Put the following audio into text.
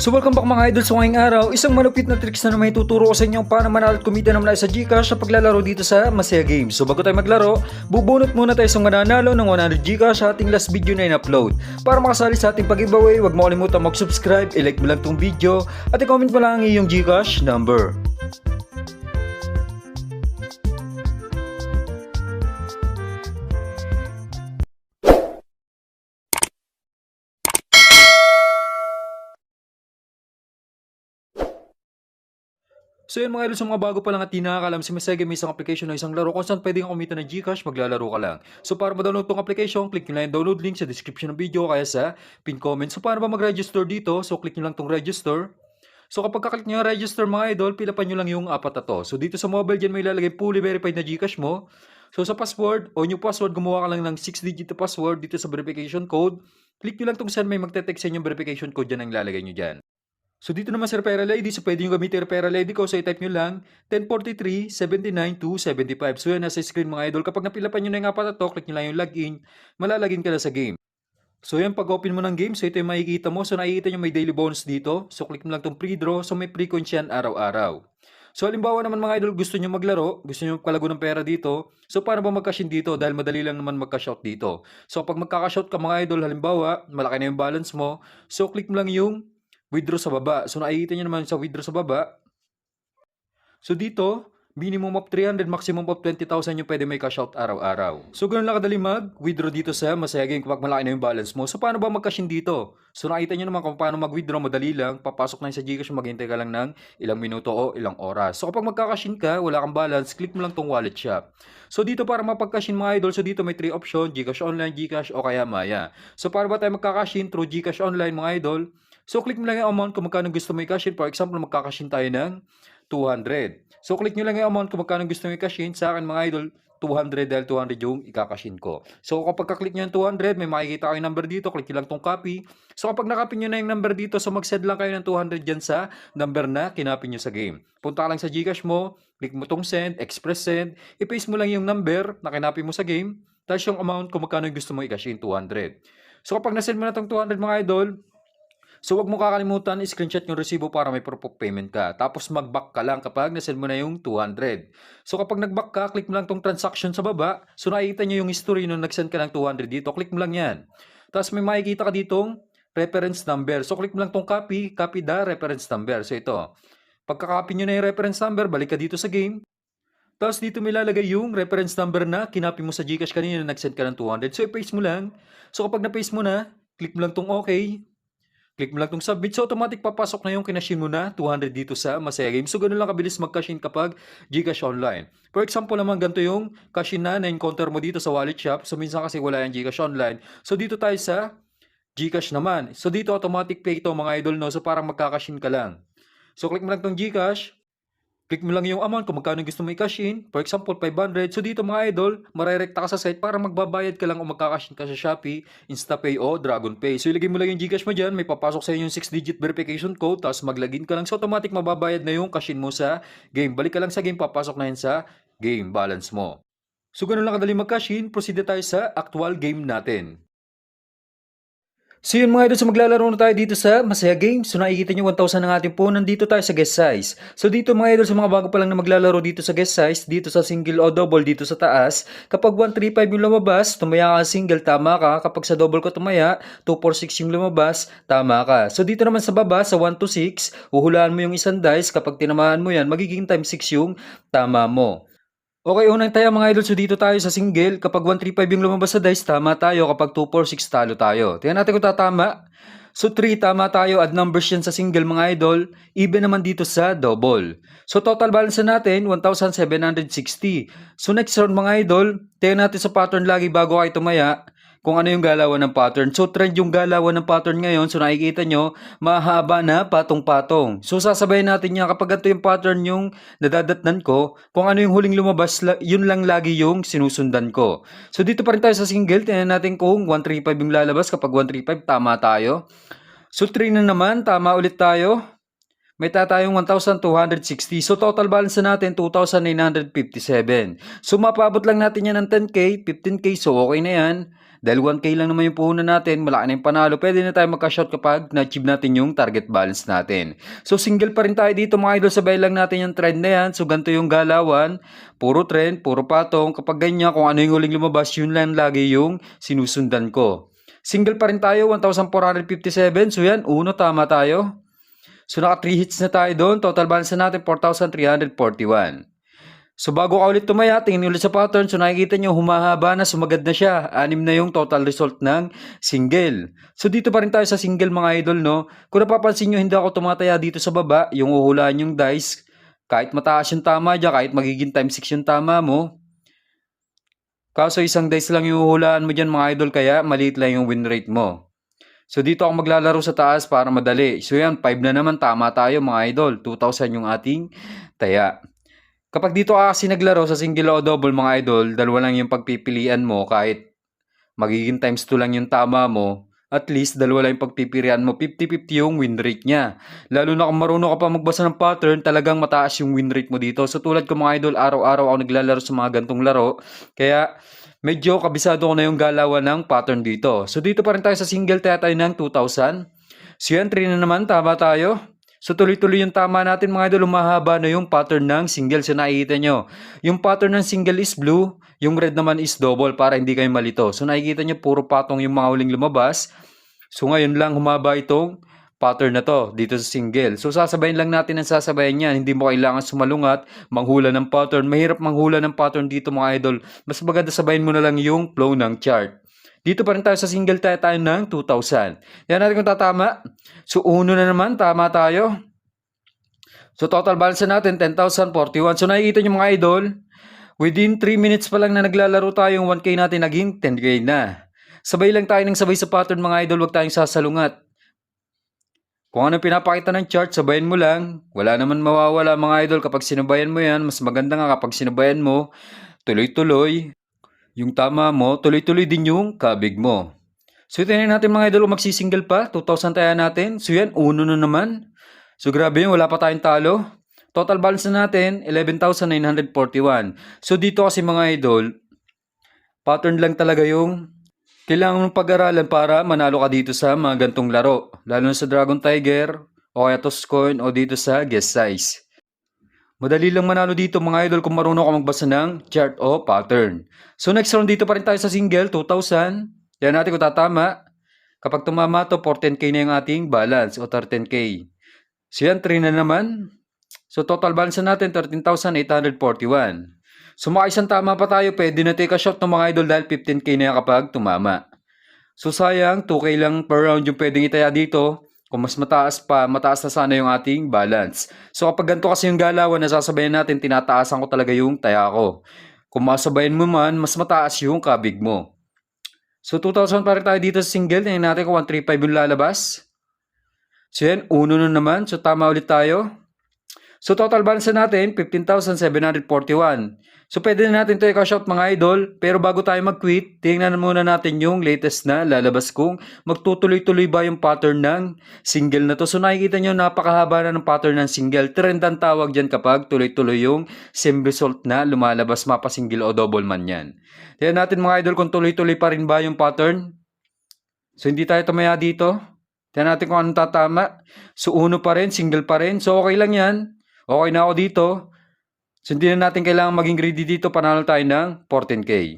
So welcome back mga idol sa ngayong araw, isang malupit na tricks na may tuturo ko sa inyo paano manalo at kumita naman tayo sa Gcash sa paglalaro dito sa Masaya Games. So bago tayo maglaro, bubunot muna tayo sa mananalo ng 100 Gcash sa ating last video na in-upload. Para makasali sa ating pag-giveaway, huwag mo kalimutan mag-subscribe, i-like mo lang tong video at i-comment mo lang ang iyong Gcash number. So yun mga idol, sa mga bago pa lang at di nakakalam, si Masaya may isang application na isang laro kung saan pwede kang kumita ng Gcash, maglalaro ka lang. So para ma-download tong application, click nyo lang yung download link sa description ng video kaya sa pin comment. So paano ba mag-register dito? So click nyo lang tong register. So kapag ka-click nyo yung register mga idol, pilapan nyo lang yung apat na to. So dito sa mobile dyan may ilalagay fully verified na Gcash mo. So sa password o new password, gumawa ka lang ng 6-digit na password dito sa verification code. Click nyo lang tong send, may magte-text sa inyo yung verification code dyan ang ilalagay nyo dyan. So dito naman sa referral ID, so pwede nyo gamitin referral ID ko. So i-type nyo lang 1043-79-275. So yan, nasa screen mga idol. Kapag napilapan nyo na yung apat na to, click nyo lang yung login. Malalagin ka na sa game. So yan, pag open mo ng game, so ito yung makikita mo. So nakikita nyo may daily bonus dito. So click mo lang itong pre-draw. So may frequency yan araw-araw. So halimbawa naman mga idol, gusto nyo maglaro, gusto nyo magpalago ng pera dito. So paano ba mag-cash in dito? Dahil madali lang naman mag-cash out dito. So pag magka-cash out ka mga idol, halimbawa, malaki na yung balance mo. So click mo lang yung withdraw sa baba. So nakikita nyo naman sa withdraw sa baba. So dito, minimum of 300, maximum of 20,000 yung pwede may cash out araw-araw. So ganun lang kadali mag-withdraw dito sa Masaya Game kapag malaki na yung balance mo. So paano ba mag-cash in dito? So nakita nyo naman kung paano mag-withdraw, madali lang. Papasok na sa Gcash, maghintay ka lang ng ilang minuto o ilang oras. So kapag magka-cash in ka, wala kang balance, click mo lang tong wallet shop. So dito para mapag-cash in mga idol, so dito may 3 option, Gcash Online, Gcash o kaya Maya. So para ba tayo magka-cash in through Gcash Online mga idol? So, click mo lang yung amount kung magkano gusto mo i-cash in. For example, magka-cash in tayo ng 200. So, click nyo lang yung amount kung magkano gusto mo i-cash in. Sa akin, mga idol, 200 dahil 200 yung i-cash in ko. So, kapag ka-click nyo yung 200, may makikita kayo yung number dito. Click nyo lang tong copy. So, kapag nakopy nyo na yung number dito, so mag-send lang kayo ng 200 dyan sa number na kinopy nyo sa game. Punta ka lang sa Gcash mo, click mo tong send, express send, i-paste mo lang yung number na kinopy mo sa game, tapos yung amount kung magkano gusto mo i-cash in, 200. So, kapag na-send mo na tong 200 mga idol, so, wag mo kakalimutan, screenshot yung resibo para may proof of payment ka. Tapos, mag-back ka lang kapag nasend mo na yung 200. So, kapag nag-back ka, click mo lang tong transaction sa baba. So, nakikita nyo yung history nung nag-send ka ng 200 dito. Click mo lang yan. Tapos, may makikita ka ditong reference number. So, click mo lang tong copy the reference number. So, ito. Pagka-copy nyo na yung reference number, balik ka dito sa game. Tapos, dito may lalagay yung reference number na kinopy mo sa Gcash kanina na nag-send ka ng 200. So, i-paste mo lang. So, kapag na-paste mo na, click mo lang tong okay. Click mo lang itong submit. So, automatic papasok na yung kinashin mo na 200 dito sa Masaya Game. So, ganun lang kabilis mag-cash-in kapag Gcash Online. For example naman, ganito yung cash-in na na-encounter mo dito sa wallet shop. So, minsan kasi wala yung Gcash Online. So, dito tayo sa Gcash naman. So, dito automatic pay ito mga idol, no? So, parang magka-cash-in ka lang. So, click mo lang itong Gcash. Click mo lang yung amount kung magkano gusto mo i-cash in. For example, 500. So dito mga idol, marirekta ka sa site para magbabayad ka lang o magka-cash in ka sa Shopee, InstaPay o DragonPay. So ilagay mo lang yung Gcash mo dyan, may papasok sa inyo yung 6-digit verification code, tapos maglagin ka lang. So automatic mababayad na yung cash in mo sa game. Balik ka lang sa game, papasok na yun sa game balance mo. So ganun lang kadali mag-cash in, proceed tayo sa actual game natin. So yun mga idol, so maglalaro na tayo dito sa Masaya Games. So nakikita nyo 1,000 ng ating po. Nandito tayo sa guest size. So dito mga idol, sa mga bago pa lang na maglalaro dito sa guest size, dito sa single o double dito sa taas, kapag 135 yung lumabas, tumaya ka single, tama ka. Kapag sa double ko tumaya, 246 yung lumabas, tama ka. So dito naman sa baba, sa 126, uhulaan mo yung isang dice. Kapag tinamaan mo yan, magiging times 6 yung tama mo. Okay, unang tayo mga idol. So dito tayo sa single. Kapag 135 yung lumabas sa dice, tama tayo. Kapag 246, talo tayo. Tingnan natin kung tatama. So 3, tama tayo. Add numbers yan sa single mga idol. Even naman dito sa double. So total balance na natin, 1,760. So next round mga idol, tingnan natin sa pattern lagi bago kayo tumaya kung ano yung galawan ng pattern. So trend yung galawan ng pattern ngayon. So nakikita nyo, mahaba na patong-patong. So sasabayin natin yan. Kapag ito yung pattern yung nadadatnan ko, kung ano yung huling lumabas, yun lang lagi yung sinusundan ko. So dito pa rin tayo sa single. Tingnan natin kung 135 yung lalabas. Kapag 135, tama tayo. So 3 na naman, tama ulit tayo. May tatayong 1,260. So total balance na natin 2,957. So mapabot lang natin yan ng 10k, 15k. So okay na yan. Dahil 1K lang naman yung puhunan natin, malaki na yung panalo, pwede na tayo magka-shot kapag na-achieve natin yung target balance natin. So single pa rin tayo dito mga idol, sabay lang natin yung trend na yan. So ganito yung galawan, puro trend, puro patong. Kapag ganyan, kung ano yung huling lumabas, yun lang lagi yung sinusundan ko. Single pa rin tayo, 1,457. So yan, uno, tama tayo. So naka 3 hits na tayo doon. Total balance na natin 4,341. So bago ka ulit tumaya, tingin ulit sa pattern. So nakikita nyo, humahaba na, sumagad na siya. 6 na yung total result ng single. So dito pa rin tayo sa single mga idol, no? Kung napapansin nyo, hindi ako tumataya dito sa baba. Yung uhulaan yung dice, kahit mataas yung tama dyan, kahit magiging times 6 yung tama mo. Kaso isang dice lang yung uhulaan mo dyan mga idol, kaya maliit lang yung win rate mo. So dito ako maglalaro sa taas para madali. So yan, 5 na naman, tama tayo mga idol. 2,000 yung ating taya. Kapag dito ka kasi naglaro sa single o double mga idol, dalawa lang yung pagpipilian mo, kahit magiging times 2 lang yung tama mo, at least dalawa lang yung pagpipilian mo, 50-50 yung win rate niya. Lalo na kung marunong ka pa magbasa ng pattern, talagang mataas yung win rate mo dito. So tulad ko mga idol, araw-araw ako naglalaro sa mga gantong laro, kaya medyo kabisado ko na yung galawan ng pattern dito. So dito pa rin tayo sa single, tayo ng 2,000. So yan, 3 na naman, tama tayo. So tuloy-tuloy yung tama natin mga idol, umahaba na yung pattern ng single. So nakikita nyo, yung pattern ng single is blue, yung red naman is double para hindi kayo malito. So nakikita nyo, puro patong yung mga huling lumabas. So ngayon lang humaba itong pattern na to dito sa single. So sasabayin lang natin ang sasabayin yan. Hindi mo kailangan sumalungat, manghula ng pattern. Mahirap manghula ng pattern dito mga idol. Mas maganda sabayin mo na lang yung flow ng chart. Dito pa rin tayo sa single, tayo ng 2,000. Yan natin kung tatama. So, uno na naman, tama tayo. So, total balance natin, 10,041. So, nakikita nyo mga idol, within 3 minutes pa lang na naglalaro tayo, yung 1K natin naging 10K na. Sabay lang tayo ng sabay sa pattern mga idol, huwag tayong sasalungat. Kung ano pinapakita ng chart, sabayin mo lang. Wala naman mawawala mga idol kapag sinubayan mo yan. Mas maganda nga kapag sinubayan mo, tuloy-tuloy. Yung tama mo, tuloy-tuloy din yung kabig mo. So, tingnan natin mga idol, magsisingle pa. 2,000 tayo natin. So, yan, uno na naman. So, grabe yun, wala pa tayong talo. Total balance na natin, 11,941. So, dito kasi mga idol, pattern lang talaga yung kailangan mong pag-aralan para manalo ka dito sa mga gantong laro. Lalo na sa Dragon Tiger, o kaya Toscoin, o dito sa guest size. Madali lang manalo dito mga idol kung marunong ka magbasa ng chart o pattern. So next round dito pa rin tayo sa single, 2,000. Yan natin kung tatama. Kapag tumama to, 14K na yung ating balance o 13K. So yan, 3 na naman. So total balance na natin, 13,841. So makaisang tama pa tayo, pwede na take a shot ng mga idol dahil 15K na yan kapag tumama. So sayang, 2K lang per round yung pwedeng itaya dito. Kung mas mataas pa, mataas na sana yung ating balance. So kapag ganito kasi yung galawan, nasasabayan natin, tinataasan ko talaga yung taya ko. Kung masabayan mo man, mas mataas yung kabig mo. So 2,000 pa rin tayo dito sa single. Tingnan natin kung 135 yung lalabas. So yan, uno na naman. So tama ulit tayo. So total balance natin, 15,741. So pwede na natin ito i-cash out mga idol. Pero bago tayo mag-quit, tingnan muna natin yung latest na lalabas kung magtutuloy-tuloy ba yung pattern ng single na to. So nakikita nyo, napakahaba na ng pattern ng single. Trend ang tawag dyan kapag tuloy-tuloy yung same result na lumalabas, mapa single o double man yan. Tingnan natin mga idol kung tuloy-tuloy pa rin ba yung pattern. So hindi tayo tumaya dito. Tingnan natin kung anong tatama. So uno pa rin, single pa rin. So okay lang yan. Okay na ako dito. So hindi na natin kailangan maging greedy dito, panalo tayo ng 14K.